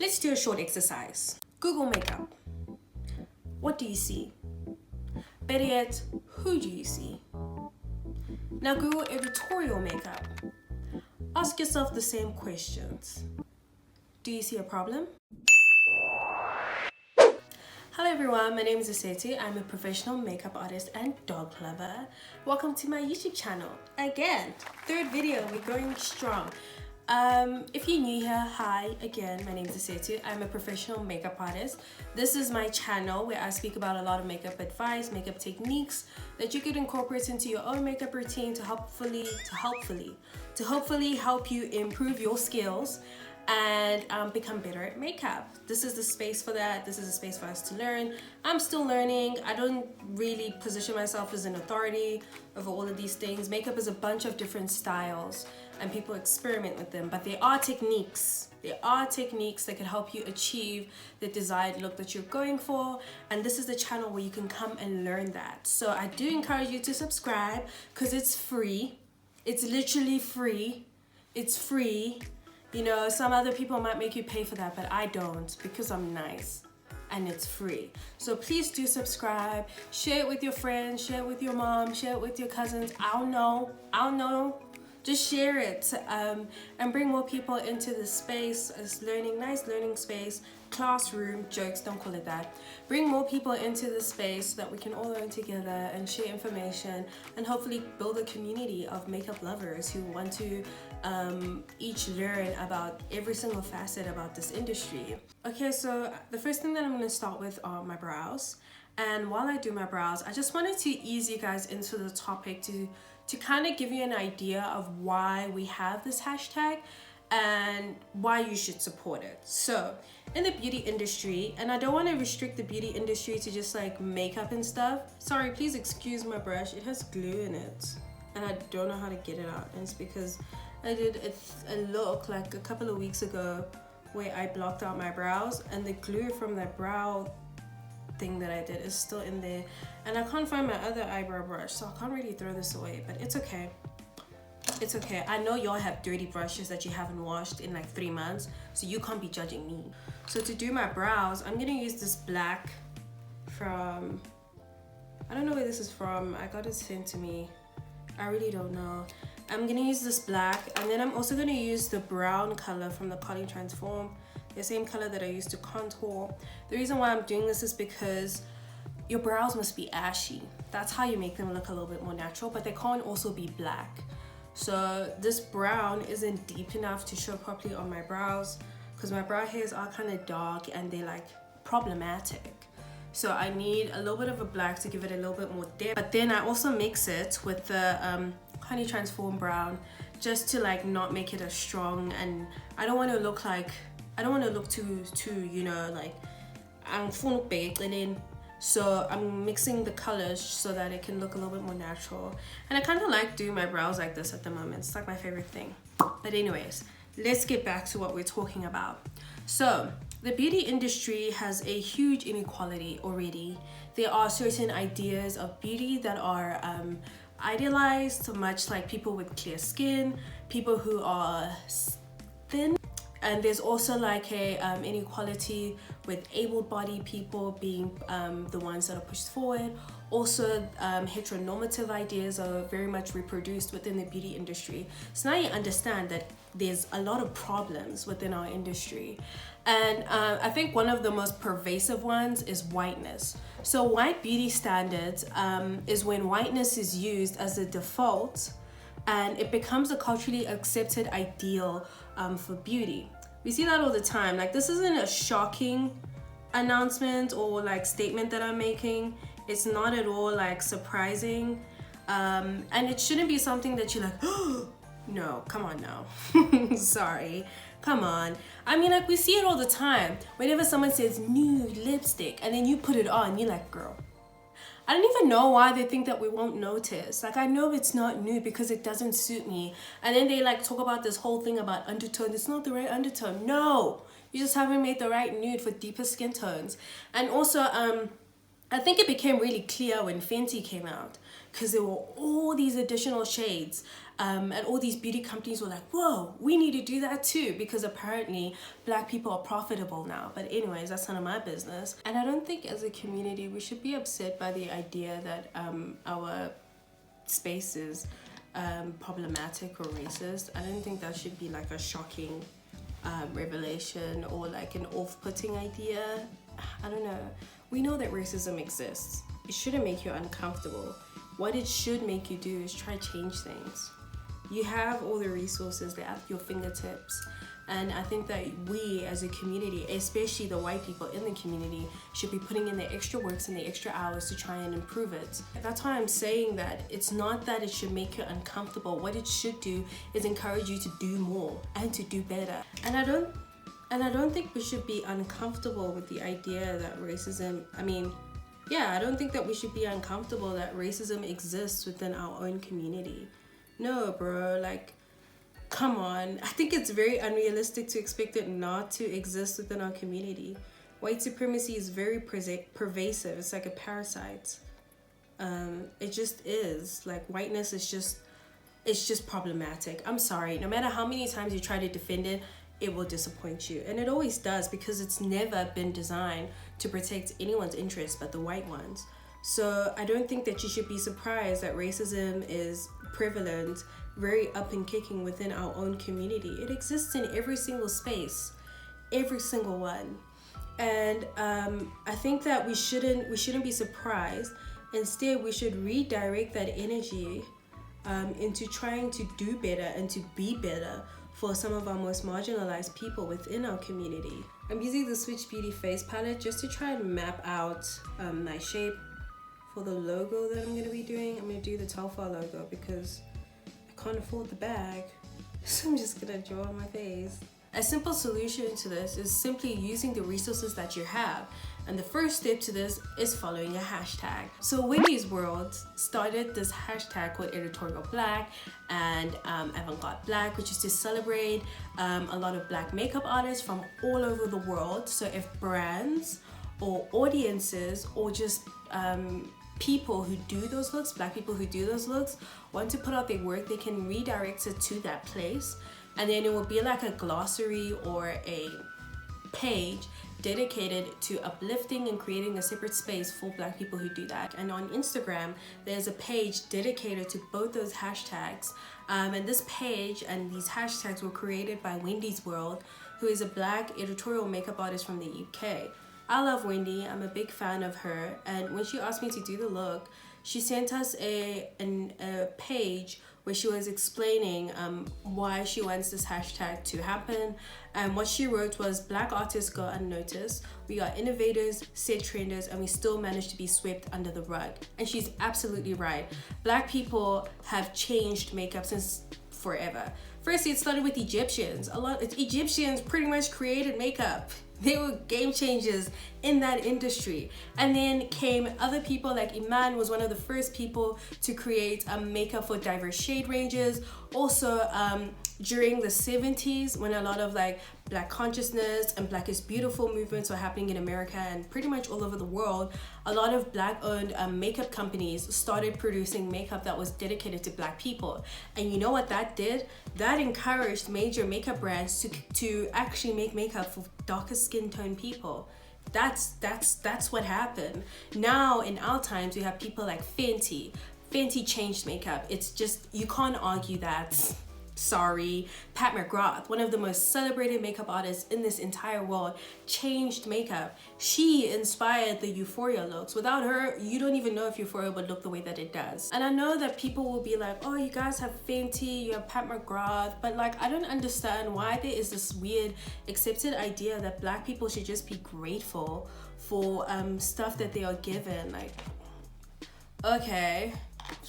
Let's do a short exercise. Google makeup. What do you see? Better yet, who do you see? Now Google editorial makeup. Ask yourself the same questions. Do you see a problem? Hello everyone, my name is Aseti. I'm a professional makeup artist and dog lover. Welcome to my YouTube channel. Again, third video, we're going strong. If you're new here, hi again, my name is Aseti. I'm a professional makeup artist. This is my channel where I speak about a lot of makeup advice, makeup techniques that you could incorporate into your own makeup routine to hopefully help you improve your skills and become better at makeup. This is the space for that. This is a space for us to learn. I'm still learning. I don't really position myself as an authority over all of these things. Makeup is a bunch of different styles and people experiment with them, but there are techniques. There are techniques that can help you achieve the desired look that you're going for, and this is the channel where you can come and learn that. So I do encourage you to subscribe because it's free. It's literally free. It's free. You know, some other people might make you pay for that, but I don't because I'm nice and it's free. So please do subscribe, share it with your friends, share it with your mom, share it with your cousins. I don't know. Just share it and bring more people into the space. It's nice learning space, classroom, jokes, don't call it that. Bring more people into the space so that we can all learn together and share information and hopefully build a community of makeup lovers who want to each learn about every single facet about this industry. Okay, so the first thing that I'm going to start with are my brows. And while I do my brows, I just wanted to ease you guys into the topic to kind of give you an idea of why we have this hashtag and why you should support it. So in the beauty industry, and I don't want to restrict the beauty industry to just like makeup and stuff. Sorry, please excuse my brush. It has glue in it and I don't know how to get it out. And it's because I did a look like a couple of weeks ago where I blocked out my brows and the glue from that brow thing that I did is still in there, and I can't find my other eyebrow brush, so I can't really throw this away, but it's okay. It's okay. I know y'all have dirty brushes that you haven't washed in like 3 months, so you can't be judging me. So to do my brows, I'm gonna use this black from, I don't know where this is from. I got it sent to me. I really don't know. I'm gonna use this black, and then I'm also gonna use the brown color from the Connie Transform, the same color that I used to contour. The reason why I'm doing this is because your brows must be ashy. That's how you make them look a little bit more natural, but they can't also be black. So this brown isn't deep enough to show properly on my brows because my brow hairs are kind of dark and they're like problematic. So I need a little bit of a black to give it a little bit more depth. But then I also mix it with the Connie Transform brown just to like not make it as strong, and I don't want to look too, you know, like I'm full in. So I'm mixing the colors so that it can look a little bit more natural. And I kind of like doing my brows like this at the moment. It's like my favorite thing. But anyways, let's get back to what we're talking about. So the beauty industry has a huge inequality already. There are certain ideas of beauty that are idealized, much like people with clear skin, people who are thin. And there's also like a inequality with able-bodied people being the ones that are pushed forward. Also, heteronormative ideas are very much reproduced within the beauty industry. So now you understand that there's a lot of problems within our industry. And I think one of the most pervasive ones is whiteness. So white beauty standards is when whiteness is used as a default and it becomes a culturally accepted ideal for beauty. We see that all the time. Like, this isn't a shocking announcement or like statement that I'm making. It's not at all like surprising, and it shouldn't be something that you're like, oh, no, come on now. Sorry, come on. I mean, like, we see it all the time. Whenever someone says nude lipstick and then you put it on, you're like, girl, I don't even know why they think that we won't notice. Like, I know it's not nude because it doesn't suit me. And then they like talk about this whole thing about undertone. It's not the right undertone. No, you just haven't made the right nude for deeper skin tones. And also, I think it became really clear when Fenty came out because there were all these additional shades. And all these beauty companies were like, whoa, we need to do that too, because apparently black people are profitable now. But anyways, that's none of my business. And I don't think as a community we should be upset by the idea that our space is problematic or racist. I don't think that should be like a shocking revelation or like an off-putting idea. I don't know. We know that racism exists. It shouldn't make you uncomfortable. What it should make you do is try to change things. You have all the resources, they're at your fingertips. And I think that we as a community, especially the white people in the community, should be putting in the extra works and the extra hours to try and improve it. That's why I'm saying that it's not that it should make you uncomfortable. What it should do is encourage you to do more and to do better. And I don't think we should be uncomfortable with the idea that racism, I don't think that we should be uncomfortable that racism exists within our own community. No, bro, like, come on. I think it's very unrealistic to expect it not to exist within our community. White supremacy is very pervasive. It's like a parasite. It just is. Like, whiteness is just problematic. I'm sorry. No matter how many times you try to defend it, it will disappoint you. And it always does, because it's never been designed to protect anyone's interests but the white ones. So I don't think that you should be surprised that racism is prevalent, very up and kicking within our own community. It exists in every single space, every single one. And I think that we shouldn't be surprised. Instead, we should redirect that energy into trying to do better and to be better for some of our most marginalized people within our community. I'm using the Switch Beauty face palette just to try and map out my shape for the logo that I'm gonna be doing. I'm gonna do the Telfar logo because I can't afford the bag. So I'm just gonna draw on my face. A simple solution to this is simply using the resources that you have. And the first step to this is following a hashtag. So Wendy's World started this hashtag called EDITORIALBLK and AVANTGARDEBLK, which is to celebrate a lot of black makeup artists from all over the world. So if brands or audiences or just people who do those looks, black people who do those looks, want to put out their work, they can redirect it to that place. And then it will be like a glossary or a page dedicated to uplifting and creating a separate space for black people who do that. And on Instagram, there's a page dedicated to both those hashtags. And this page and these hashtags were created by Wendy's World, who is a black editorial makeup artist from the UK. I love Wendy, I'm a big fan of her. And when she asked me to do the look, she sent us a page where she was explaining why she wants this hashtag to happen. And what she wrote was, black artists go unnoticed, we are innovators, set trenders, and we still manage to be swept under the rug. And she's absolutely right. Black people have changed makeup since forever. Firstly, it started with Egyptians. Egyptians pretty much created makeup. They were game changers in that industry. And then came other people, like Iman was one of the first people to create makeup for diverse shade ranges. Also, during the 70s, when a lot of like black consciousness and black is beautiful movements were happening in America and pretty much all over the world, a lot of black owned makeup companies started producing makeup that was dedicated to black people. And you know what that did? That encouraged major makeup brands to actually make makeup for darker skin tone people. That's what happened. Now in our times, we have people like Fenty. Fenty changed makeup. It's just, you can't argue that. Sorry. Pat McGrath, one of the most celebrated makeup artists in this entire world, changed makeup. She inspired the Euphoria looks. Without her, you don't even know if Euphoria would look the way that it does. And I know that people will be like, oh, you guys have Fenty, you have Pat McGrath, but like, I don't understand why there is this weird accepted idea that black people should just be grateful for stuff that they are given. Like, okay,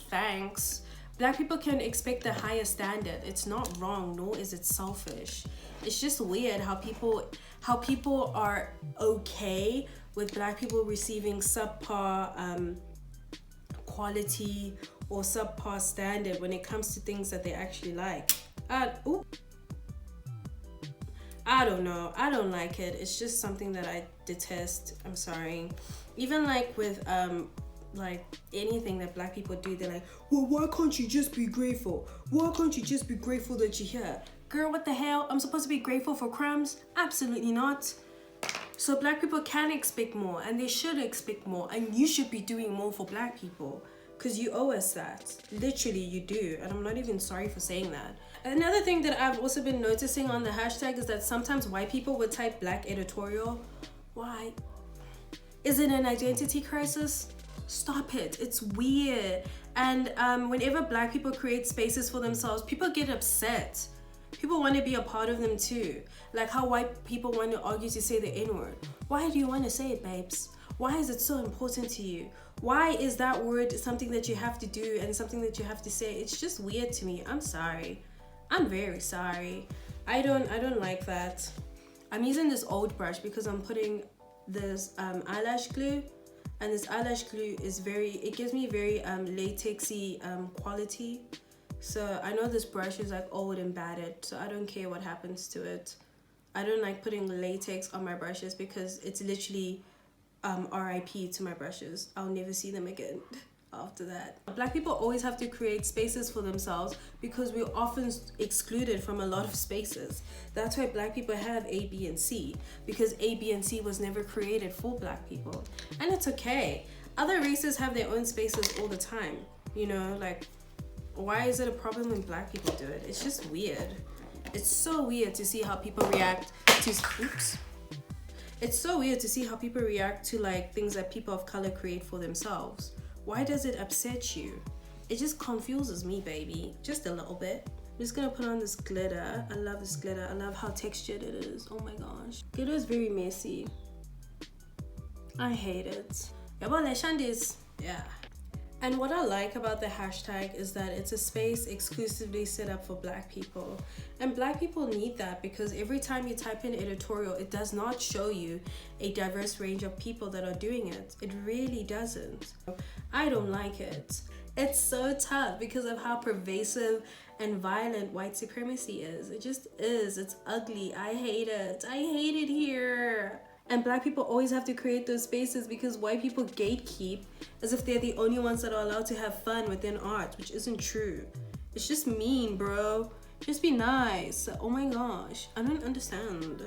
thanks. Black people can expect a higher standard. It's not wrong, nor is it selfish. It's just weird how people are okay with black people receiving subpar quality or subpar standard when it comes to things that they actually like. I don't know. I don't like it. It's just something that I detest. I'm sorry. Even like with like anything that black people do, they're like, well, why can't you just be grateful? Why can't you just be grateful that you're here? Girl, what the hell? I'm supposed to be grateful for crumbs? Absolutely not. So black people can expect more, and they should expect more, and you should be doing more for black people, because you owe us that. Literally, you do, and I'm not even sorry for saying that. Another thing that I've also been noticing on the hashtag is that sometimes white people would type black editorial. Why? Is it an identity crisis? Stop it, it's weird. And whenever black people create spaces for themselves, people get upset. People want to be a part of them too. Like how white people want to argue to say the N-word. Why do you want to say it, babes? Why is it so important to you? Why is that word something that you have to do and something that you have to say? It's just weird to me. I'm sorry. I'm very sorry. I don't like that. I'm using this old brush because I'm putting this eyelash glue, and this eyelash glue is it gives me very latexy quality. So I know this brush is like old and battered, so I don't care what happens to it. I don't like putting latex on my brushes because it's literally RIP to my brushes. I'll never see them again after that. Black people always have to create spaces for themselves because we're often excluded from a lot of spaces. That's why black people have A, B, and C, because A, B, and C was never created for black people. And it's okay. Other races have their own spaces all the time. You know, like, why is it a problem when black people do it? It's just weird. It's so weird to see how people react to, oops. It's so weird to see how people react to like things that people of color create for themselves. Why does it upset you? It just confuses me, baby. Just a little bit. I'm just gonna put on this glitter. I love this glitter. I love how textured it is. Oh my gosh. Glitter is very messy. I hate it. Yeah. And what I like about the hashtag is that it's a space exclusively set up for black people. And black people need that because every time you type in editorial, it does not show you a diverse range of people that are doing it. It really doesn't. I don't like it. It's so tough because of how pervasive and violent white supremacy is. It just is. It's ugly. I hate it. I hate it here. And black people always have to create those spaces because white people gatekeep as if they're the only ones that are allowed to have fun within art, which isn't true. It's just mean, bro. Just be nice. Oh my gosh, I don't understand.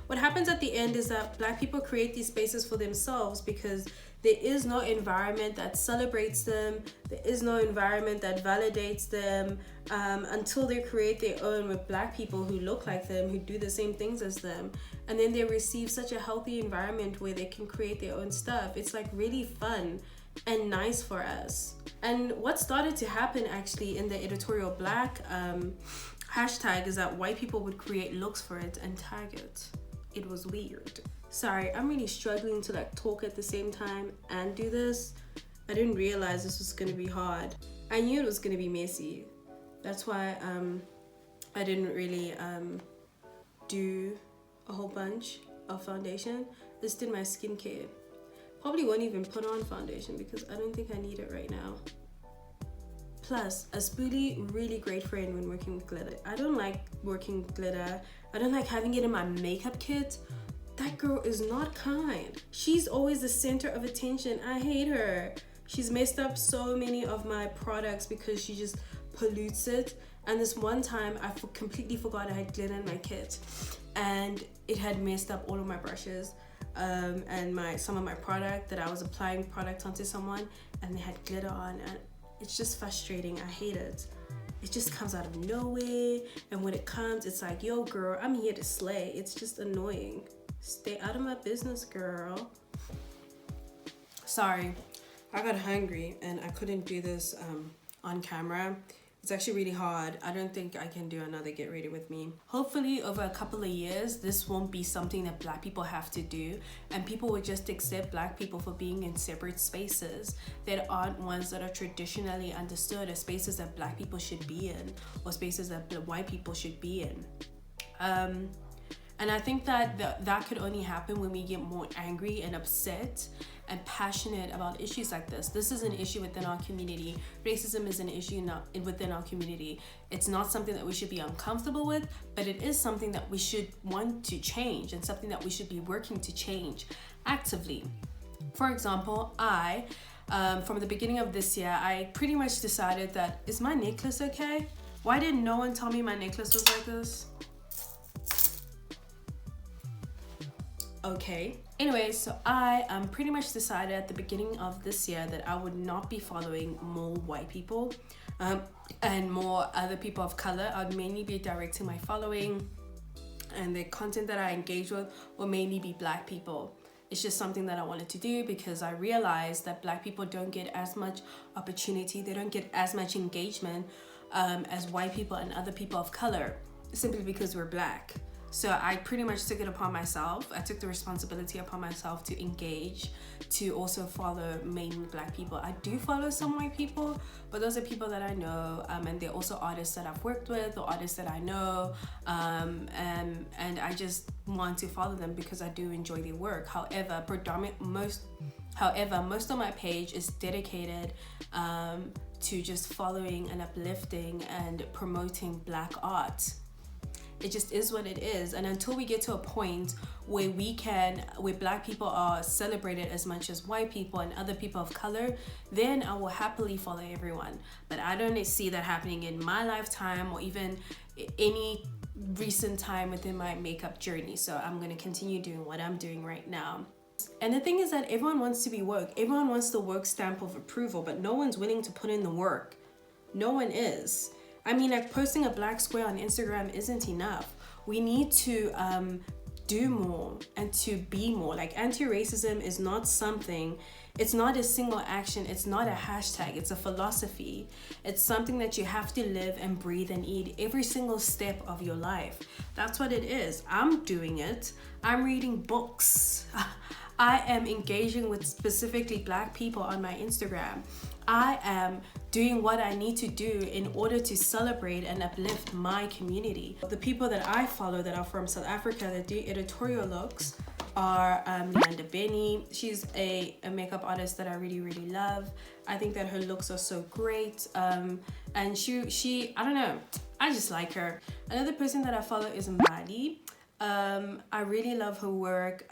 What happens at the end is that black people create these spaces for themselves because there is no environment that celebrates them. There is no environment that validates them until they create their own with black people who look like them, who do the same things as them. And then they receive such a healthy environment where they can create their own stuff. It's like really fun and nice for us. And what started to happen actually in the editorial black hashtag is that white people would create looks for it and tag it. It was weird. Sorry, I'm really struggling to like talk at the same time and do this. I didn't realize this was gonna be hard. I knew it was gonna be messy. That's why I didn't really do a whole bunch of foundation. This did my skincare. Probably won't even put on foundation because I don't think I need it right now. Plus, a spoolie, really great friend when working with glitter. I don't like working with glitter. I don't like having it in my makeup kit. That girl is not kind. She's always the center of attention. I hate her. She's messed up so many of my products because she just pollutes it. And this one time, I completely forgot I had glitter in my kit. And it had messed up all of my brushes and some of my product that I was applying product onto someone, and they had glitter on, and it's just frustrating. I hate it. It just comes out of nowhere, and when it comes, it's like, yo girl, I'm here to slay. It's just annoying. Stay out of my business, girl. Sorry, I got hungry and I couldn't do this on camera. It's actually really hard. I don't think I can do another get ready with me. Hopefully over a couple of years, this won't be something that black people have to do, and people will just accept black people for being in separate spaces that aren't ones that are traditionally understood as spaces that black people should be in, or spaces that white people should be in. And I think that that could only happen when we get more angry and upset and passionate about issues like this. This is an issue within our community. Racism is an issue within our community. It's not something that we should be uncomfortable with, but it is something that we should want to change and something that we should be working to change actively. For example, I from the beginning of this year, I pretty much decided that, is my necklace okay? Why didn't no one tell me my necklace was like this? Okay. Anyway, so I pretty much decided at the beginning of this year that I would not be following more white people and more other people of color. I'd mainly be directing my following and the content that I engage with will mainly be black people. It's just something that I wanted to do because I realized that black people don't get as much opportunity, they don't get as much engagement as white people and other people of color, simply because we're black. So I pretty much took it upon myself. I took the responsibility upon myself to engage, to also follow mainly black people. I do follow some white people, but those are people that I know, and they're also artists that I've worked with or artists that I know, and I just want to follow them because I do enjoy their work. However, most of my page is dedicated to just following and uplifting and promoting black art. It just is what it is, and until we get to a point where where black people are celebrated as much as white people and other people of color, then I will happily follow everyone. But I don't see that happening in my lifetime or even any recent time within my makeup journey. So I'm going to continue doing what I'm doing right now. And the thing is that everyone wants to be woke. Everyone wants the woke stamp of approval, but no one's willing to put in the work. No one is. I mean, like, posting a black square on Instagram isn't enough. We need to do more and to be more. Like, anti-racism is not something, it's not a single action, it's not a hashtag, it's a philosophy. It's something that you have to live and breathe and eat every single step of your life. That's what it is. I'm doing it. I'm reading books. I am engaging with specifically black people on my Instagram. I am doing what I need to do in order to celebrate and uplift my community. The people that I follow that are from South Africa that do editorial looks are Leanda Benny. She's a makeup artist that I really, really love. I think that her looks are so great. And she, I don't know, I just like her. Another person that I follow is Mbali. I really love her work.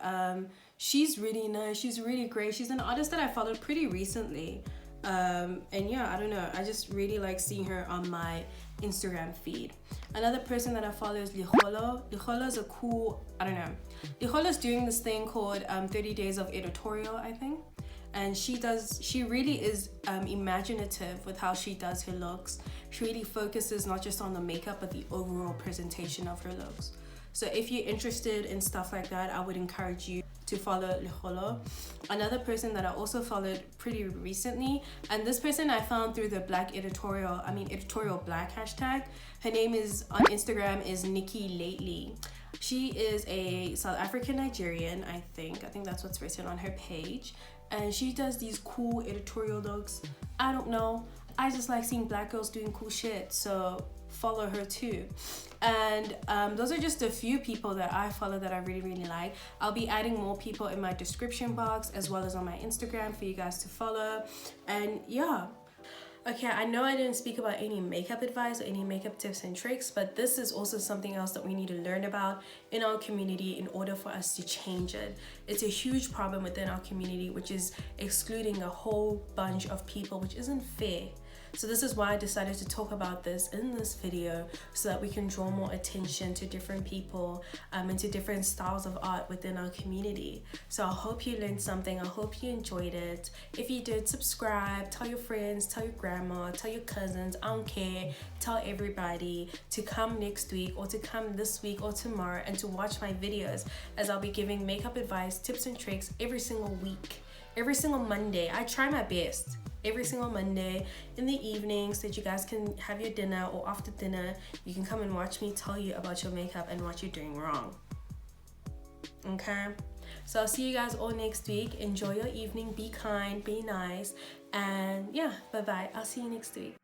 She's really nice, she's really great. She's an artist that I followed pretty recently. And yeah, I don't know, I just really like seeing her on my Instagram feed. Another person that I follow is Hewwo. Hewwo's a cool, I don't know, Hewwo's doing this thing called 30 Days of Editorial, I think. And she really is imaginative with how she does her looks. She really focuses not just on the makeup, but the overall presentation of her looks. So if you're interested in stuff like that, I would encourage you to follow Hewwo. Another person that I also followed pretty recently, and this person I found through the editorial black hashtag. Her name is on Instagram is Nikki Lately. She is a South African Nigerian, I think that's what's written on her page, and she does these cool editorial looks. I don't know, I just like seeing black girls doing cool shit, so follow her too. And those are just a few people that I follow that I really, really like. I'll be adding more people in my description box as well as on my Instagram for you guys to follow. And yeah. Okay, I know I didn't speak about any makeup advice or any makeup tips and tricks, but this is also something else that we need to learn about in our community in order for us to change it. It's a huge problem within our community, which is excluding a whole bunch of people, which isn't fair. So this is why I decided to talk about this in this video, so that we can draw more attention to different people and to different styles of art within our community. So I hope you learned something. I hope you enjoyed it. If you did, subscribe, tell your friends, tell your grandma, tell your cousins, I don't care, tell everybody to come next week or to come this week or tomorrow and to watch my videos, as I'll be giving makeup advice, tips and tricks every single week, every single Monday. I try my best. Every single Monday in the evening, so that you guys can have your dinner, or after dinner you can come and watch me tell you about your makeup and what you're doing wrong. Okay, so I'll see you guys all next week. Enjoy your evening, be kind, be nice, and yeah, bye bye. I'll see you next week.